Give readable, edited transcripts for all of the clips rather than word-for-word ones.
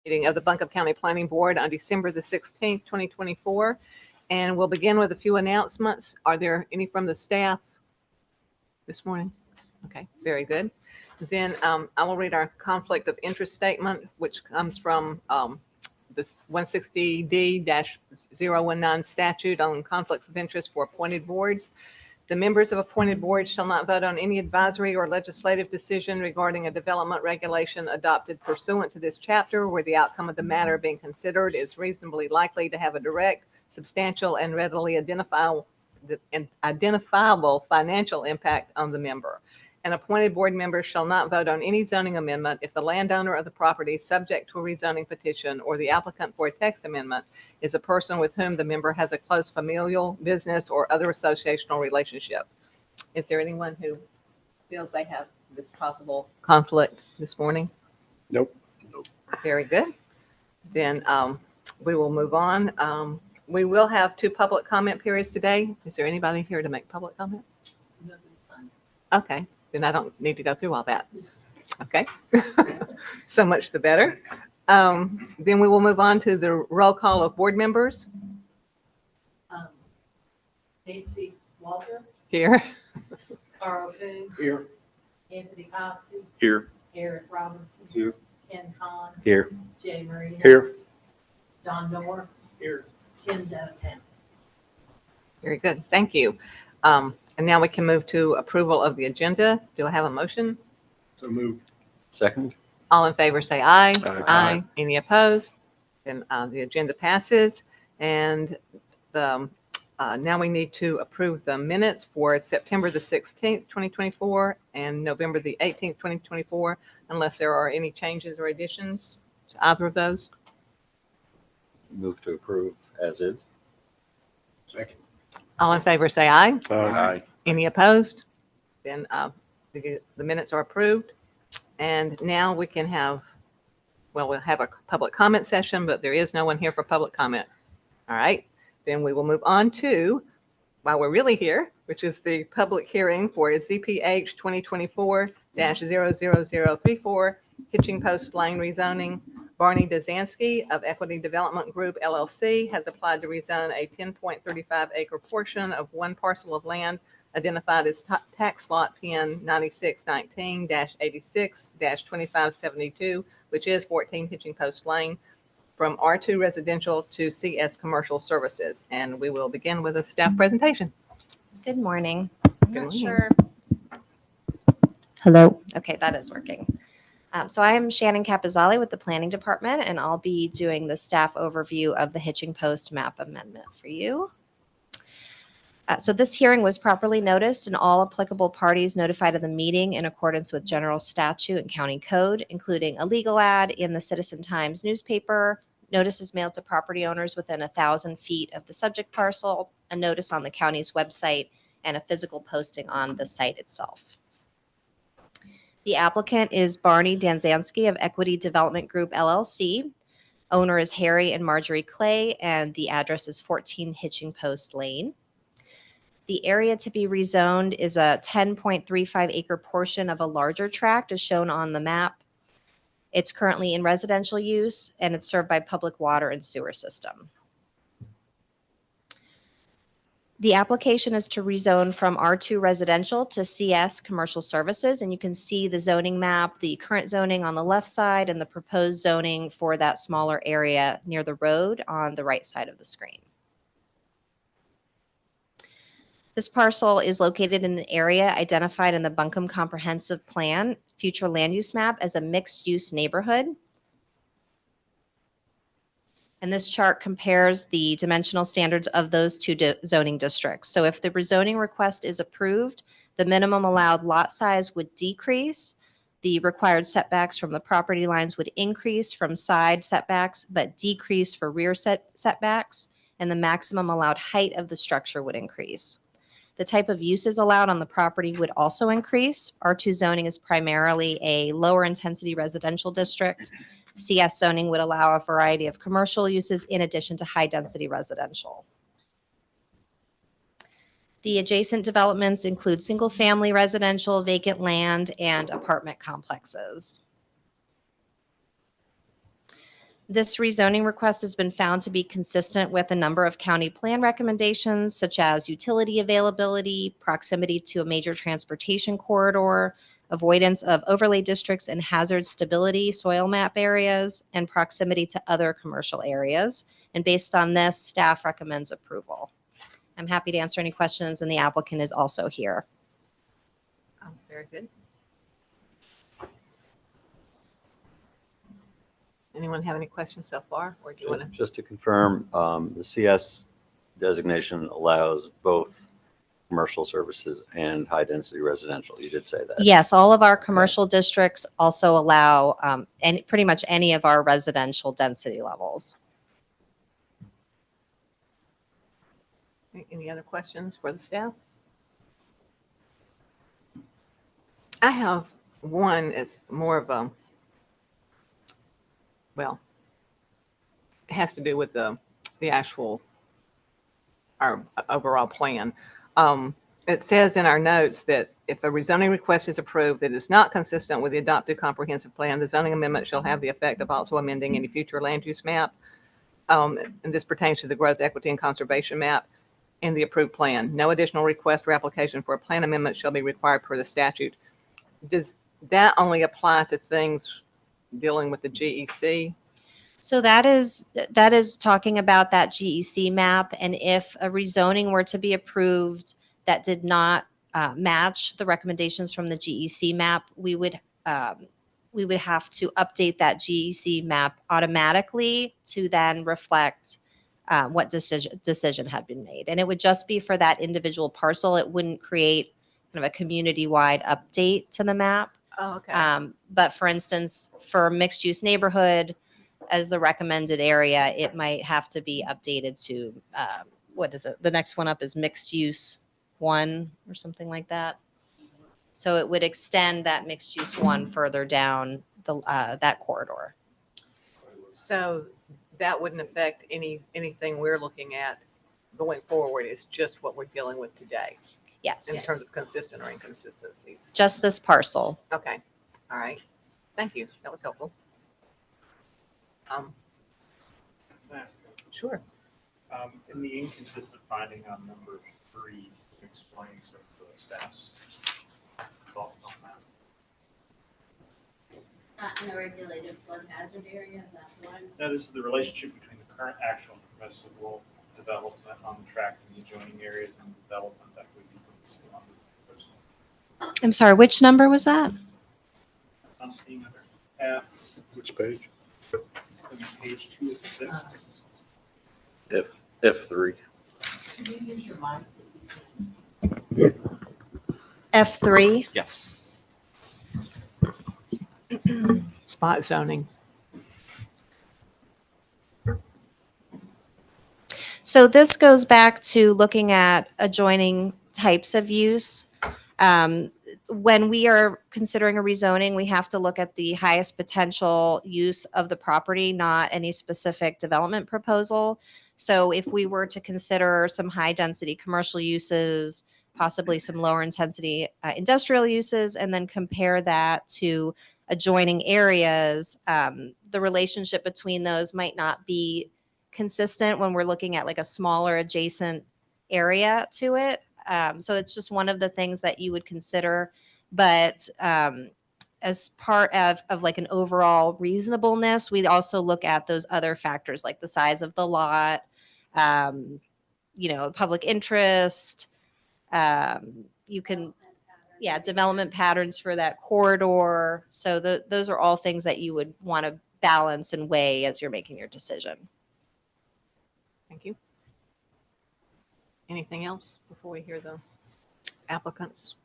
Meeting of the Buncombe County Planning Board on December the 16th, 2024. And we'll begin with a few announcements. Are there any from the staff this morning? Okay, very good. Then I will read our conflict of interest statement, which comes from this 160D-019 statute on conflicts of interest for appointed boards. The members of appointed boards shall not vote on any advisory or legislative decision regarding a development regulation adopted pursuant to this chapter where the outcome of the matter being considered is reasonably likely to have a direct, substantial, and readily identifiable financial impact on the member. An appointed board member shall not vote on any zoning amendment if the landowner of the property subject to a rezoning petition or the applicant for a text amendment is a person with whom the member has a close familial, business, or other associational relationship. Is there anyone who feels they have this possible conflict this morning? Nope. Very good. Then we will move on. We will have 2 public comment periods today. Is there anybody here to make public comment? Okay. Then I don't need to go through all that. Okay. So much the better. Then we will move on to the roll call of board members. Nancy Walter, Here. Carl Coon, Here. Anthony Coxey, Here. Eric Robinson, Here. Ken Khan, Here. Jay Marino, Here. Don Moore, Here. Tim's out of town. Very good. Thank you. And now we can move to approval of the agenda. Do I have a motion? So moved. Second. All in favor, say aye. Aye. Any opposed? Then the agenda passes. And now we need to approve the minutes for September the 16th, 2024 and November the 18th, 2024, unless there are any changes or additions to either of those. Move to approve as is. Second. All in favor, say aye. Aye. Any opposed? Then the minutes are approved. And now we can have, well, we'll have a public comment session, but there is no one here for public comment. All right. Then we will move on to, while we're really here, which is the public hearing for ZPH 2024-00034, Hitching Post Lane rezoning. Barney Dazansky of Equity Development Group, LLC, has applied to rezone a 10.35 acre portion of one parcel of land identified as tax lot PN 9619-86-2572, which is 14 Hitching Post Lane, from R2 residential to CS commercial services. And we will begin with a staff presentation. Good morning. I'm Good not morning. sure. Hello. Okay, that is working. So I am Shannon Capizali with the Planning Department, and I'll be doing the staff overview of the Hitching Post map amendment for you. So this hearing was properly noticed and all applicable parties notified of the meeting in accordance with general statute and county code, including a legal ad in the Citizen Times newspaper, notices mailed to property owners within 1,000 feet of the subject parcel, a notice on the county's website, and a physical posting on the site itself. The applicant is Barney Danzansky of Equity Development Group, LLC. Owner is Harry and Marjorie Clay, and the address is 14 Hitching Post Lane. The area to be rezoned is a 10.35 acre portion of a larger tract as shown on the map. It's currently in residential use, and it's served by public water and sewer system. The application is to rezone from R2 residential to CS commercial services, and you can see the zoning map, the current zoning on the left side, and the proposed zoning for that smaller area near the road on the right side of the screen. This parcel is located in an area identified in the Buncombe Comprehensive Plan future land use map as a mixed-use neighborhood. And this chart compares the dimensional standards of those two zoning districts. So if the rezoning request is approved, the minimum allowed lot size would decrease. The required setbacks from the property lines would increase from side setbacks, but decrease for rear setbacks. And the maximum allowed height of the structure would increase. The type of uses allowed on the property would also increase. R2 zoning is primarily a lower intensity residential district. CS zoning would allow a variety of commercial uses in addition to high density residential. The adjacent developments include single family residential, vacant land, and apartment complexes. This rezoning request has been found to be consistent with a number of county plan recommendations, such as utility availability, proximity to a major transportation corridor, avoidance of overlay districts and hazard stability soil map areas, and proximity to other commercial areas. And based on this, staff recommends approval. I'm happy to answer any questions, and the applicant is also here. Very good. Anyone have any questions so far, or do you want to? Just to confirm, the CS designation allows both commercial services and high-density residential. You did say that. Yes, all of our commercial districts also allow and pretty much any of our residential density levels. Any other questions for the staff? I have one. It's more of a, well, it has to do with the actual, our overall plan. It says in our notes that if a rezoning request is approved that is not consistent with the adopted comprehensive plan, the zoning amendment shall have the effect of also amending any future land use map. And this pertains to the growth, equity, and conservation map in the approved plan. No additional request or application for a plan amendment shall be required per the statute. Does that only apply to things dealing with the GEC? So that is talking about that GEC map, and if a rezoning were to be approved that did not match the recommendations from the GEC map, we would have to update that GEC map automatically to then reflect what decision had been made, and it would just be for that individual parcel. It wouldn't create kind of a community-wide update to the map. Oh, okay. But for instance, for a mixed-use neighborhood, as the recommended area, it might have to be updated to, what is it? The next one up is mixed use 1 or something like that. So it would extend that mixed use 1 further down that corridor. So that wouldn't affect anything we're looking at going forward. It's just what we're dealing with today in Yes, terms of consistent or inconsistencies. just this parcel. Okay. All right. Thank you. That was helpful. Sure. In the inconsistent finding on number 3, explain some of the staff's thoughts on that. Not in a regulated flood hazard area, that's one. Now, this is the relationship between the current actual and permissible development on the tract and the adjoining areas and development that would be permissible on the personal. I'm sorry, which number was that? I'm seeing under F, Which page? it's on page 2 of 6. F3. Can you use your mic? F3. Yes. Spot zoning. So this goes back to looking at adjoining types of use. When we are considering a rezoning, we have to look at the highest potential use of the property, not any specific development proposal. So if we were to consider some high density commercial uses, possibly some lower intensity industrial uses, and then compare that to adjoining areas, the relationship between those might not be consistent when we're looking at like a smaller adjacent area to it. So it's just one of the things that you would consider. But as part of like an overall reasonableness, we also look at those other factors like the size of the lot, public interest. You can, development patterns for that corridor. So those are all things that you would want to balance and weigh as you're making your decision. Thank you. Anything else before we hear the applicant's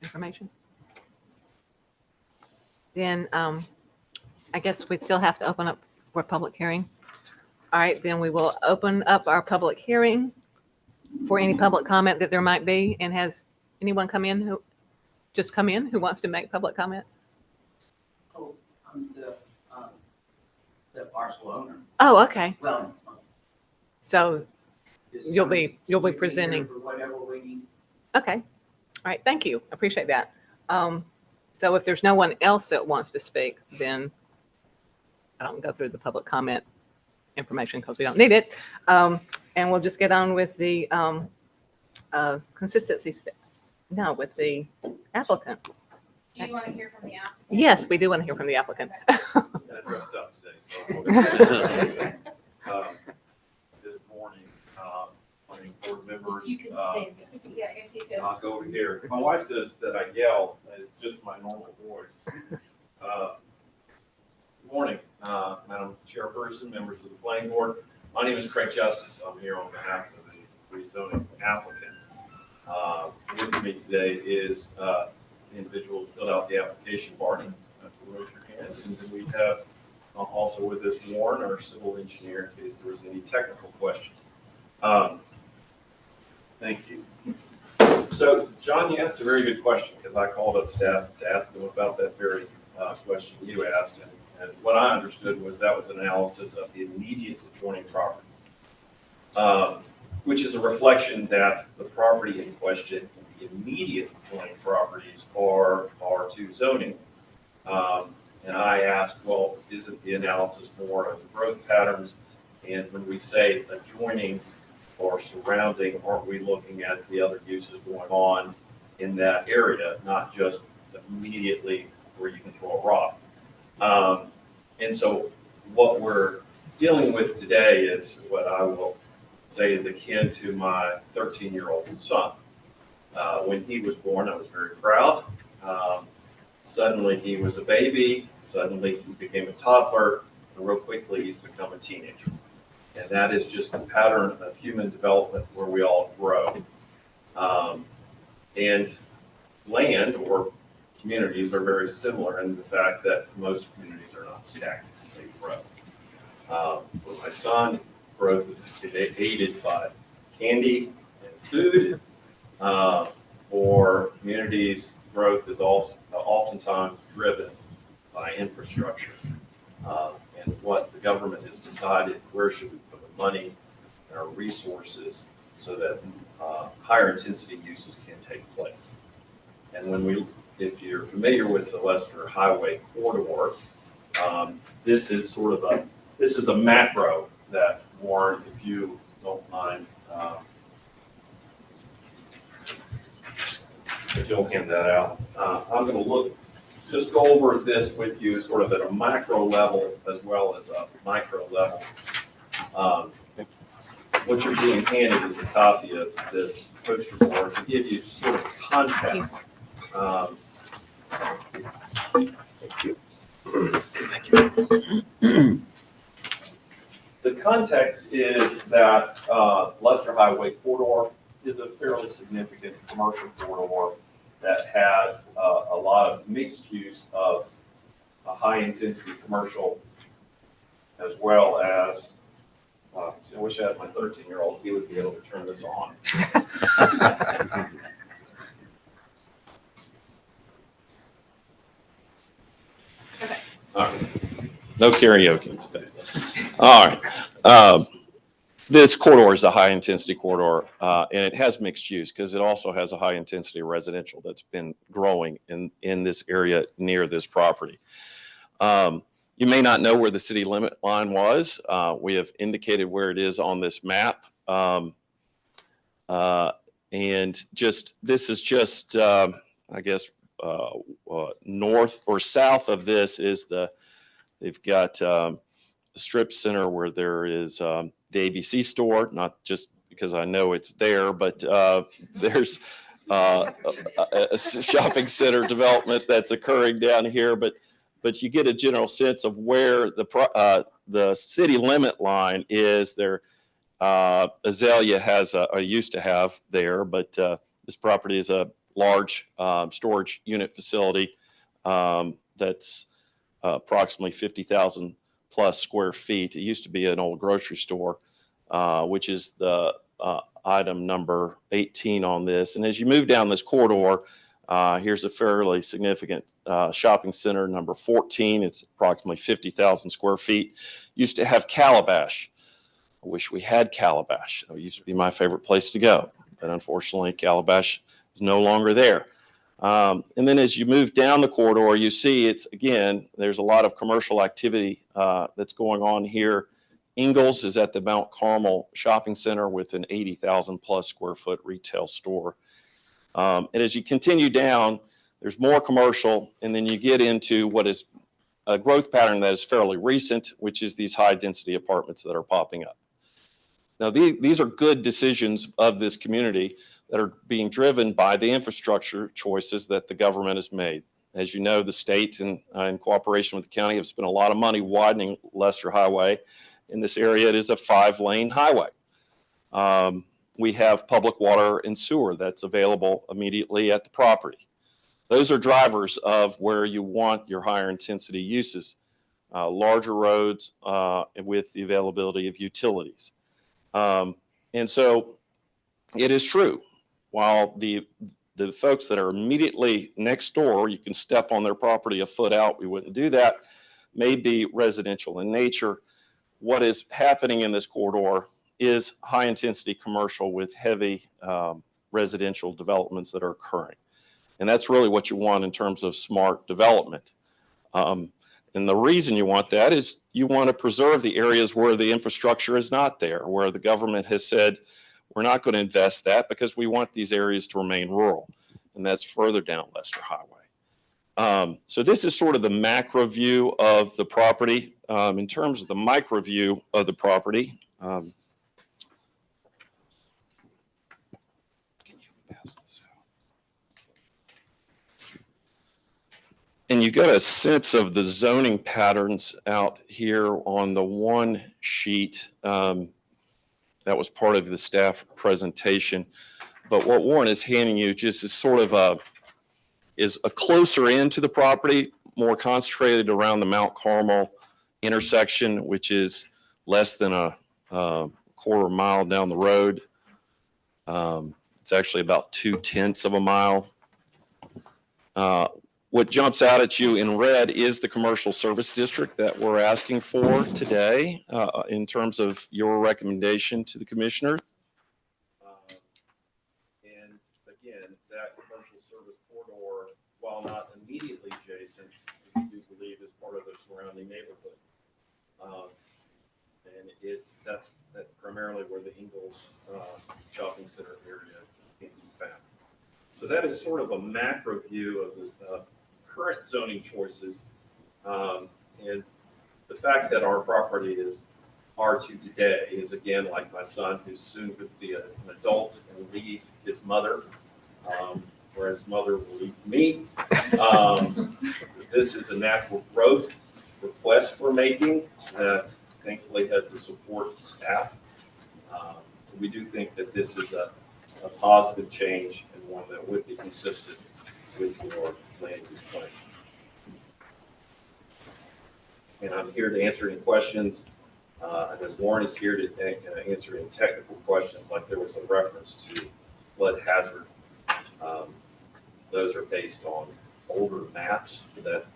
information? Then I guess we still have to open up for a public hearing. All right, then we will open up our public hearing for any public comment that there might be. And has anyone come in who wants to make public comment? Oh, I'm the parcel owner. Oh, okay. Well. So, just You'll be we can presenting. hear for whatever we need. okay. All right, thank you. I appreciate that. So if there's no one else that wants to speak, then I don't go through the public comment information because we don't need it. And we'll just get on with the consistency, no, with the applicant. Do you want to hear from the applicant? Yes, we do want to hear from the applicant. I dressed up today, so. Good morning, planning board members. You can stand. Yeah, if you could. I'll go over here. My wife says that I yell, and it's just my normal voice. Good morning, Madam Chairperson, members of the planning board. My name is Craig Justice. I'm here on behalf of the rezoning applicant. With me today is the individual who filled out the application, Barney. Raise your hand. And then we have also with us Warren, our civil engineer, in case there was any technical questions. Thank you. So, John, you asked a very good question because I called up staff to ask them about that very question you asked. And what I understood was that was an analysis of the immediate adjoining properties, which is a reflection that the property in question, the immediate adjoining properties are to zoning. And I asked, well, isn't the analysis more of the growth patterns? And when we say adjoining or surrounding, aren't we looking at the other uses going on in that area, not just immediately where you can throw a rock? And so what we're dealing with today is what I will say is akin to my 13-year-old son. When he was born, I was very proud. Suddenly he was a baby, suddenly he became a toddler, and real quickly he's become a teenager. And that is just the pattern of human development where we all grow. And land or communities are very similar in the fact that most communities are not stagnant, they grow. For my son, growth is aided by candy and food. For communities, growth is also oftentimes driven by infrastructure and what the government has decided where should we put the money and our resources so that higher intensity uses can take place. And if you're familiar with the Leicester Highway corridor, this is a macro that, Warren, if you don't mind, if you'll hand that out. I'm going to just go over this with you sort of at a macro level as well as a micro level. What you're being handed is a copy of this poster board to give you sort of context. Thank you. Thank you. The context is that Leicester Highway corridor is a fairly significant commercial corridor that has a lot of mixed use of a high intensity commercial as well as, I wish I had my 13-year-old, he would be able to turn this on. Okay. All right. No karaoke today. All right. This corridor is a high intensity corridor, and it has mixed use because it also has a high intensity residential that's been growing in this area near this property. You may not know where the city limit line was. We have indicated where it is on this map. And this is just, I guess, north or south of this is they've got the strip center where there is the ABC store, not just because I know it's there, but there's a shopping center development that's occurring down here. But you get a general sense of where the city limit line is. There, Azalea has used to have there, but this property is a large storage unit facility that's approximately 50,000 plus square feet. It used to be an old grocery store, which is the item number 18 on this. And as you move down this corridor, here's a fairly significant shopping center, number 14. It's approximately 50,000 square feet. Used to have Calabash. I wish we had Calabash. It used to be my favorite place to go, but unfortunately Calabash is no longer there. And then as you move down the corridor, you see there's a lot of commercial activity that's going on here. Ingalls is at the Mount Carmel Shopping Center with an 80,000 plus square foot retail store. And as you continue down, there's more commercial, and then you get into what is a growth pattern that is fairly recent, which is these high density apartments that are popping up. Now, these are good decisions of this community that are being driven by the infrastructure choices that the government has made. As you know, the state, in cooperation with the county, have spent a lot of money widening Lester Highway. In this area, it is a 5-lane highway. We have public water and sewer that's available immediately at the property. Those are drivers of where you want your higher intensity uses, larger roads with the availability of utilities. And so it is true, while the folks that are immediately next door, you can step on their property a foot out, we wouldn't do that, may be residential in nature. What is happening in this corridor is high intensity commercial with heavy residential developments that are occurring. And that's really what you want in terms of smart development. And the reason you want that is you want to preserve the areas where the infrastructure is not there, where the government has said, we're not going to invest that because we want these areas to remain rural. And that's further down Lester Highway. So this is sort of the macro view of the property. In terms of the micro view of the property, can you pass this out? And you get a sense of the zoning patterns out here on the one sheet that was part of the staff presentation. But what Warren is handing you just is sort of is a closer into the property, more concentrated around the Mount Carmel intersection, which is less than a quarter mile down the road. It's actually about 0.2 of a mile. What jumps out at you in red is the commercial service district that we're asking for today in terms of your recommendation to the commissioners. And again, that commercial service corridor, while not immediately adjacent, we do believe is part of the surrounding neighborhood. And that's primarily where the Ingalls shopping center area can be found. So that is sort of a macro view of the current zoning choices. And the fact that our property is R2 today is, again, like my son, who's soon going to be an adult and leave his mother, whereas mother will leave me. This is a natural growth request we're making that thankfully has the support of staff. So we do think that this is a positive change and one that would be consistent with your land use plan. And I'm here to answer any questions. And then Warren is here to answer any technical questions, like there was a reference to flood hazard. Those are based on older maps that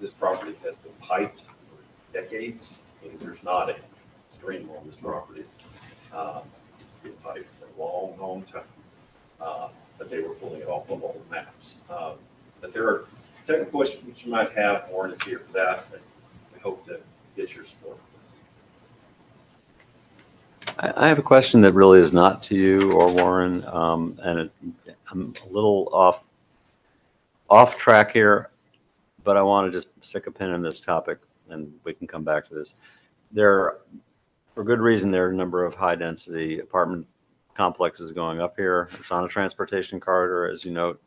this property has been piped for decades. And there's not a stream on this property. It's been piped for a long, long time. But they were pulling it off of old maps. But there are technical questions which you might have. Warren is here for that. But we hope to get your support for this. I have a question that really is not to you or Warren, and I'm a little off track here, but I want to just stick a pin in this topic, and we can come back to this. For good reason, there are a number of high-density apartment complexes going up here. It's on a transportation corridor, as you note.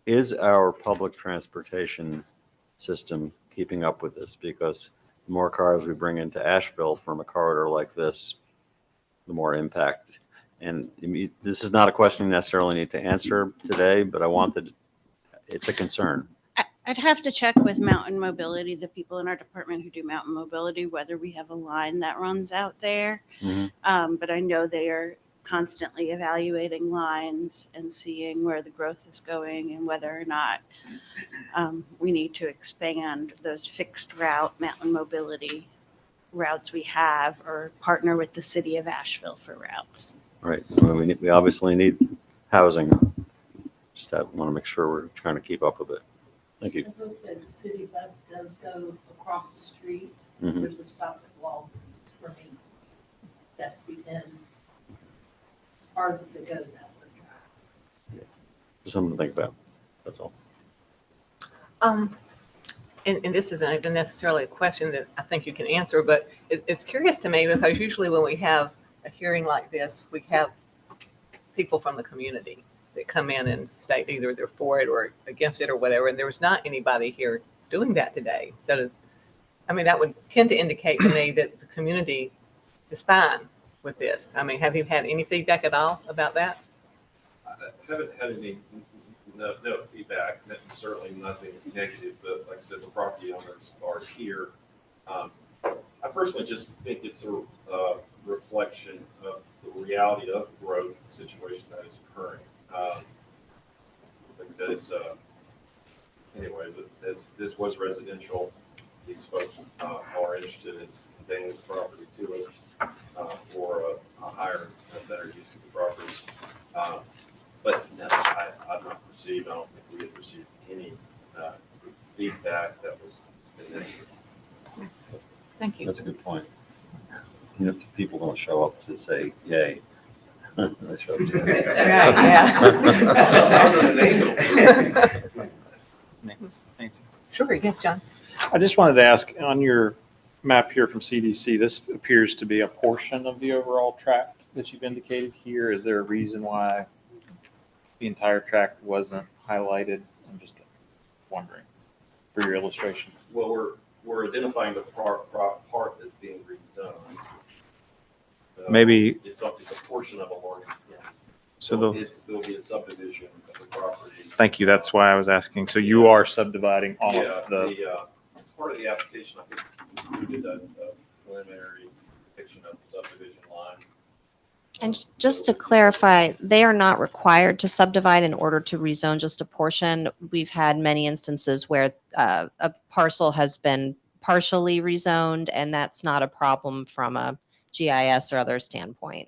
Is our public transportation system keeping up with this? Because the more cars we bring into Asheville from a corridor like this, the more impact. And this is not a question you necessarily need to answer today, but it's a concern. I'd have to check with Mountain Mobility, the people in our department who do Mountain Mobility, whether we have a line that runs out there. Mm-hmm. But I know they are constantly evaluating lines and seeing where the growth is going and whether or not we need to expand those fixed route Mountain Mobility routes we have, or partner with the city of Asheville for routes. Right. Well, we obviously need housing. Just want to make sure we're trying to keep up with it. Thank you. As I said, the city bus does go across the street. Mhm. There's a stop at Walgreens for me. That's the end. As far as it goes out this drive. Just something to think about. That's all. And this isn't even necessarily a question that I think you can answer, but it's curious to me because usually when we have a hearing like this, we have people from the community that come in and state either they're for it or against it or whatever, and there was not anybody here doing that today. So that would tend to indicate to me that the community is fine with this. I mean, have you had any feedback at all about that? I haven't had any, no feedback, certainly nothing negative, but like I said, the property owners are here. I personally just think it's a reflection of the reality of the growth situation that is occurring. Because, anyway, this was residential. These folks are interested in conveying the property to us for a higher and better use of the property. But no, I've not received, I don't think we have received any feedback that was been negative. Thank you. That's a good point. People don't show up to say yay. They show up to Nancy. Sure, yes, John. I just wanted to ask, on your map here from CDC, this appears to be a portion of the overall tract that you've indicated here. Is there a reason why the entire tract wasn't highlighted? I'm just wondering for your illustration. Well, we're identifying the part that's being rezoned. Maybe- It's a portion of a larger, yeah. So There'll be a subdivision of the property. thank you. That's why I was asking. So you are subdividing all Yeah, of the, as part of the application, I think we did a preliminary depiction of the subdivision line. And just to clarify, they are not required to subdivide in order to rezone just a portion. We've had many instances where a parcel has been partially rezoned, and that's not a problem from a GIS or other standpoint.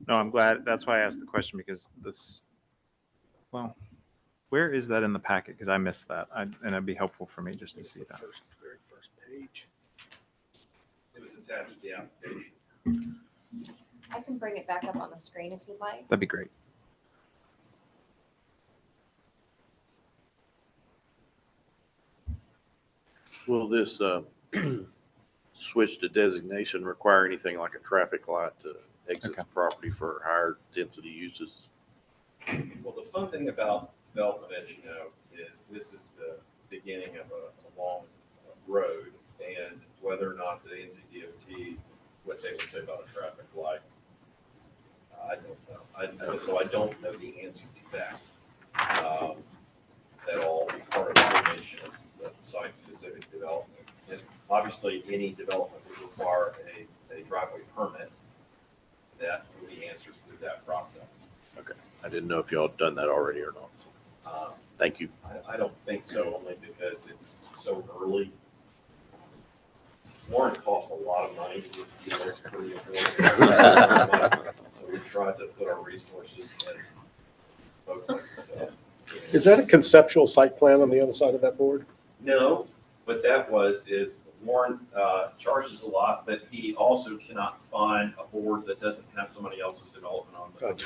no, I'm glad. That's why I asked the question, because well, where is that in the packet? Because I missed that. And it'd be helpful for me just to see that. Very first page. It was attached to the application. I can bring it back up on the screen if you'd like. That'd be great. Will this switch to designation require anything like a traffic light to exit the property for higher density uses? Well, the fun thing about development, as you know, is this is the beginning of a long road, and whether or not the NCDOT, what they would say about a traffic light, I don't know. So I don't know the answer to that. That'll all be part of the coordination of the site-specific development. And obviously, any development would require a driveway permit. That will be answered through that process. Okay, I didn't know if y'all had done that already or not. So, thank you. I don't think so, only because it's so early. Warren costs a lot of money. It's pretty affordable. So we tried to put our resources in both of them, so. Is that a conceptual site plan on the other side of that board? No, what that is Warren charges a lot, but he also cannot find a board that doesn't have somebody else's development on it.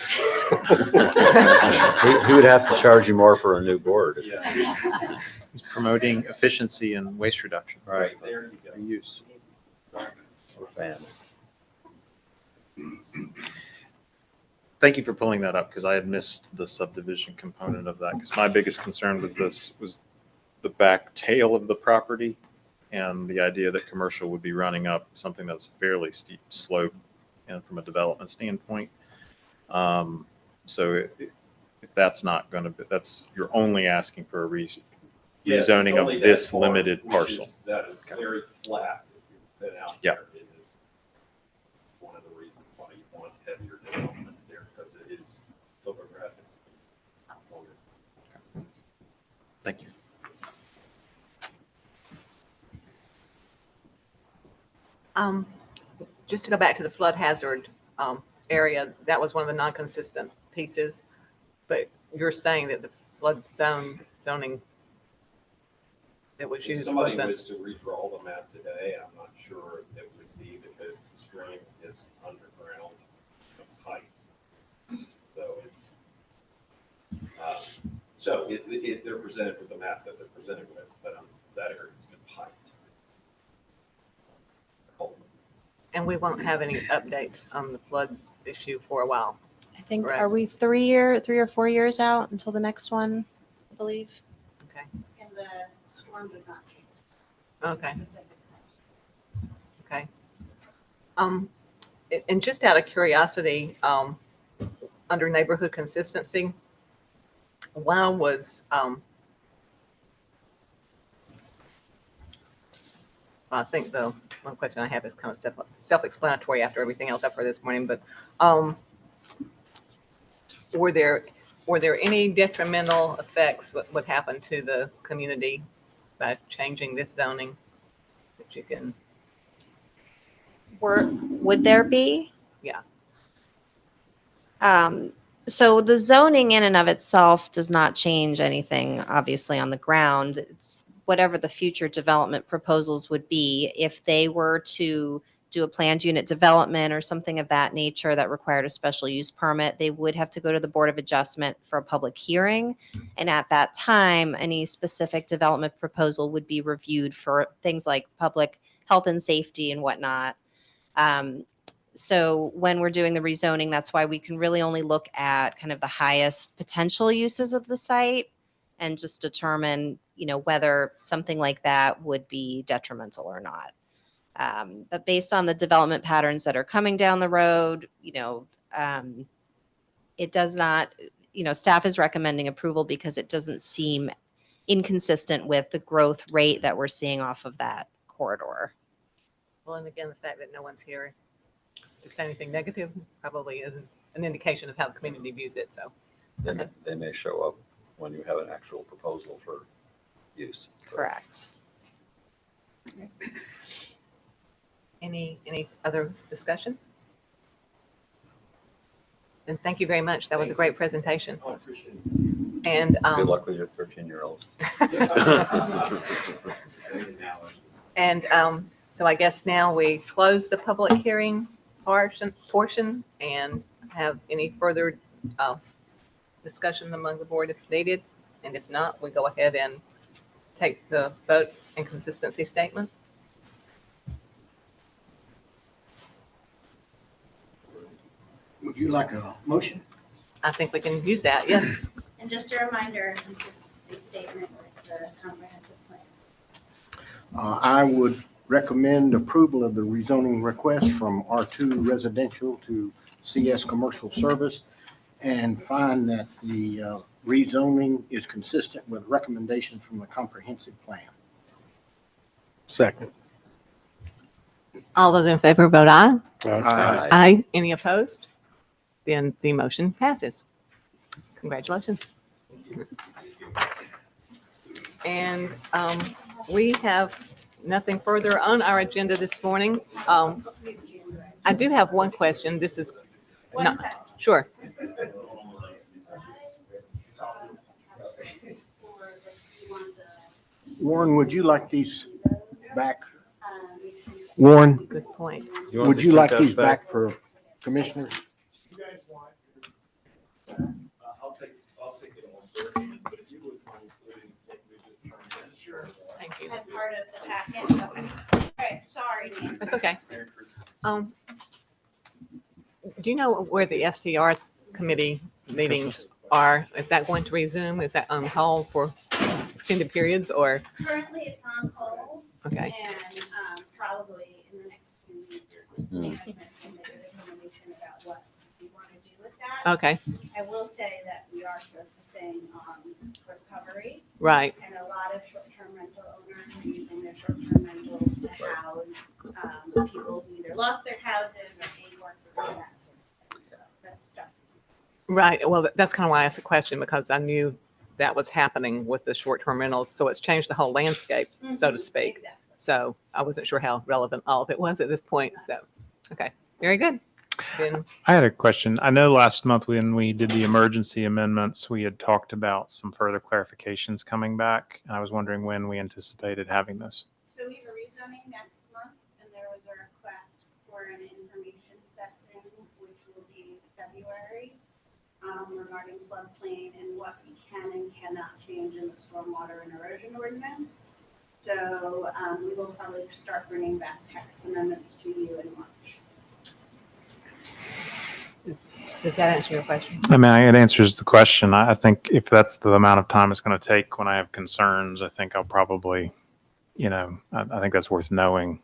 He would have to charge you more for a new board. Yeah, It's promoting efficiency and waste reduction. Right. there you go. Use. We're fans. Thank you for pulling that up, because I had missed the subdivision component of that. Because my biggest concern with this was the back tail of the property and the idea that commercial would be running up something that's a fairly steep slope, and from a development standpoint. So if that's not going to be, you're only asking for a Yes, it's rezoning only of that this part, limited which parcel. that is very flat. If you've been out Yeah. there, it is one of the reasons why you want heavier development there, because it is topographic. Thank you. Just to go back to the flood hazard area, that was one of the non-consistent pieces. But you're saying that the flood zoning that was If used somebody wasn't, was to redraw the map today, I'm not sure it would be because the stream is underground height. So it's, they're presented with the map that they're presented with, but that area's been height. and we won't have any updates on the flood issue for a while. I think, Correct. are we 3 or 4 years out until the next one, I believe? Okay. And the storm does not change. Okay. Specifics. Okay. And just out of curiosity, under neighborhood consistency, why was, I think the one question I have is kind of self-explanatory after everything else I've heard this morning, but, were there any detrimental effects what would happen to the community by changing this zoning that you can? Would there be? Yeah. So the zoning in and of itself does not change anything, obviously, on the ground. It's whatever the future development proposals would be. If they were to do a planned unit development or something of that nature that required a special use permit, they would have to go to the Board of Adjustment for a public hearing. And at that time, any specific development proposal would be reviewed for things like public health and safety and whatnot. So when we're doing the rezoning, that's why we can really only look at kind of the highest potential uses of the site and just determine, whether something like that would be detrimental or not. But based on the development patterns that are coming down the road, it does not, staff is recommending approval because it doesn't seem inconsistent with the growth rate that we're seeing off of that corridor. Well, and again, the fact that no one's here to say anything negative probably isn't an indication of how the community views it, so. They may show up when you have an actual proposal for use. Correct. Any other discussion? Then thank you very much. That was a great presentation. I appreciate it. And, Good luck with your 13-year-old. and so I guess now we close the public hearing portion and have any further discussion among the board if needed. And if not, we go ahead and take the vote and consistency statement. Would you like a motion? I think we can use that, yes. And just a reminder, consistency statement with the comprehensive plan. I would recommend approval of the rezoning request from R2 residential to CS commercial service and find that the rezoning is consistent with recommendations from the comprehensive plan. Second. All those in favor vote aye. Aye. Aye. Any opposed? Then the motion passes. Congratulations. And we have nothing further on our agenda this morning. I do have one question. This is not, sure. Warren, would you like these back? Warren, Good point. would you like these back for commissioners? I'll take it all for hands, but if you would mind including what we just turned in. Sure. Thank you. As part of the packet? Okay. All right, sorry, Nancy. That's okay. Merry Christmas. Do you know where the STR committee meetings are? Is that going to resume? Is that on hold for extended periods or? Currently, it's on hold. Okay. And probably in the next few weeks, management can make a determination about what we want to do with that. Okay, I will say that we are focusing on recovery, right. and a lot of short-term rental owners are using their short-term rentals to house people who either lost their houses or can't work for that. So that's stuff. Right. Well, that's kind of why I asked the question, because I knew that was happening with the short-term rentals. So it's changed the whole landscape, so to speak. Exactly. So I wasn't sure how relevant all of it was at this point. So, okay, very good. Ben? I had a question. I know last month when we did the emergency amendments, we had talked about some further clarifications coming back. I was wondering when we anticipated having this. So we have a rezoning next month, and there was a request for an information session, which will be February, regarding floodplain and what we can and cannot change in the stormwater and erosion ordinance. So we will probably start bringing back text amendments to you in March. Does that answer your question? I mean, it answers the question. I think if that's the amount of time it's going to take when I have concerns, I think I'll probably, I think that's worth knowing,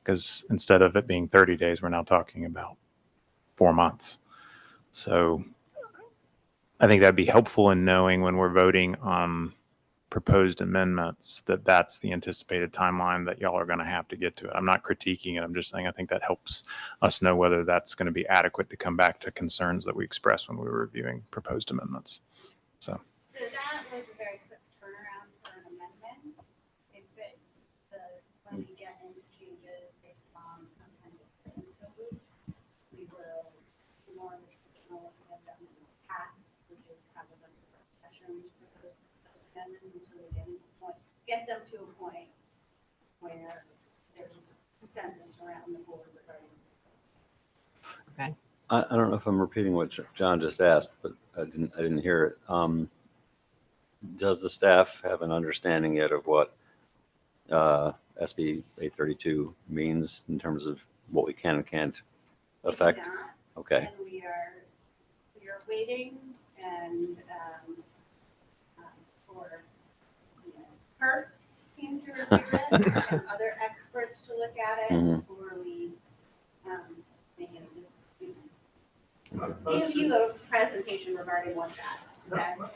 because instead of it being 30 days, we're now talking about 4 months. So I think that'd be helpful in knowing when we're voting on proposed amendments that that's the anticipated timeline that y'all are going to have to get to it. I'm not critiquing it. I'm just saying I think that helps us know whether that's going to be adequate to come back to concerns that we expressed when we were reviewing proposed amendments. So that was a very quick turnaround for an amendment. If when we get into changes based on sometimes it's the code, we will do more of the traditional what we have done in the past, which is have a bunch of sessions for those amendments until we get them to a point where there's consensus around the board regarding. I don't know if I'm repeating what John just asked, but I didn't hear it. Does the staff have an understanding yet of what SB 832 means in terms of what we can and can't affect? Okay. And we are waiting and for PERC team to review it and other experts to look at it before we make it. Give you a presentation regarding what that says.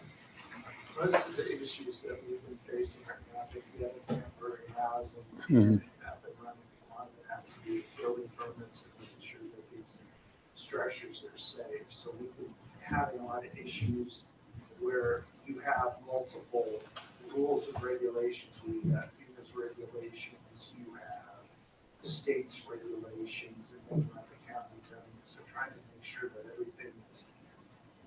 Most of the issues that we've been facing are not if we have a temporary housing up and running, a lot of it has to be building permits and making sure that these structures are safe. So we've been having a lot of issues where you have multiple rules and regulations. We have FEMA's regulations, you have the state's regulations, and then you have the county zoning. So trying to make sure that everything is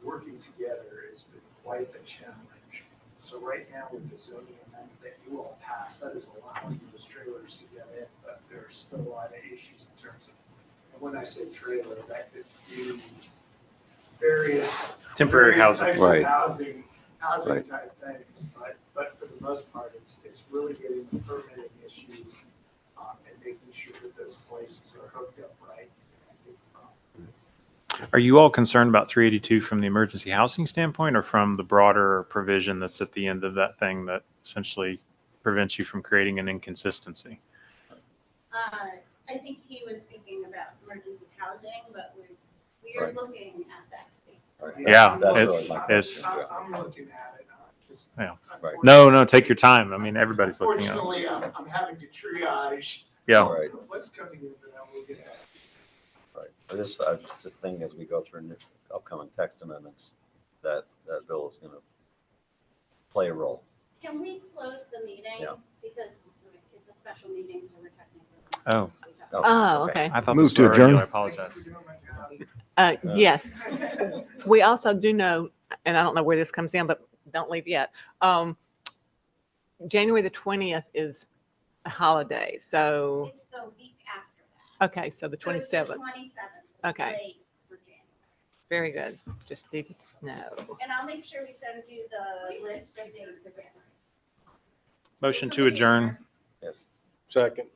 working together has been quite a challenge. So right now with the zoning amendment that you all passed, that is allowing those trailers to get in, but there are still a lot of issues in terms of, and when I say trailer, that could be various temporary various housing. types Right. of housing Right. type things, but for the most part, it's really getting the permitting issues and making sure that those places are hooked up right. are you all concerned about 382 from the emergency housing standpoint or from the broader provision that's at the end of that thing that essentially prevents you from creating an inconsistency? I think he was speaking about emergency housing, but we are Right. looking at that state. Yeah, That's it's- really my it's- question. I'm looking at it, just. Yeah. Right. No, take your time. I mean, everybody's looking at it. Unfortunately, I'm having to triage. Yeah. Right. What's coming in, but I will get that. Right. I just think as we go through upcoming text amendments, that bill is going to play a role. Can we close the meeting? Yeah. Because it's a special meeting, so we're technically. Oh. Oh, okay. I thought Move this to was already, adjourn. I apologize. Yes. We also do know, and I don't know where this comes in, but don't leave yet. January the 20th is a holiday, so, It's the week after that. okay, so the So it's 27th. 27th. Okay. Late for January. Very good. Just need to know. And I'll make sure we send you the list of dates again. Motion to adjourn. Yes. Second.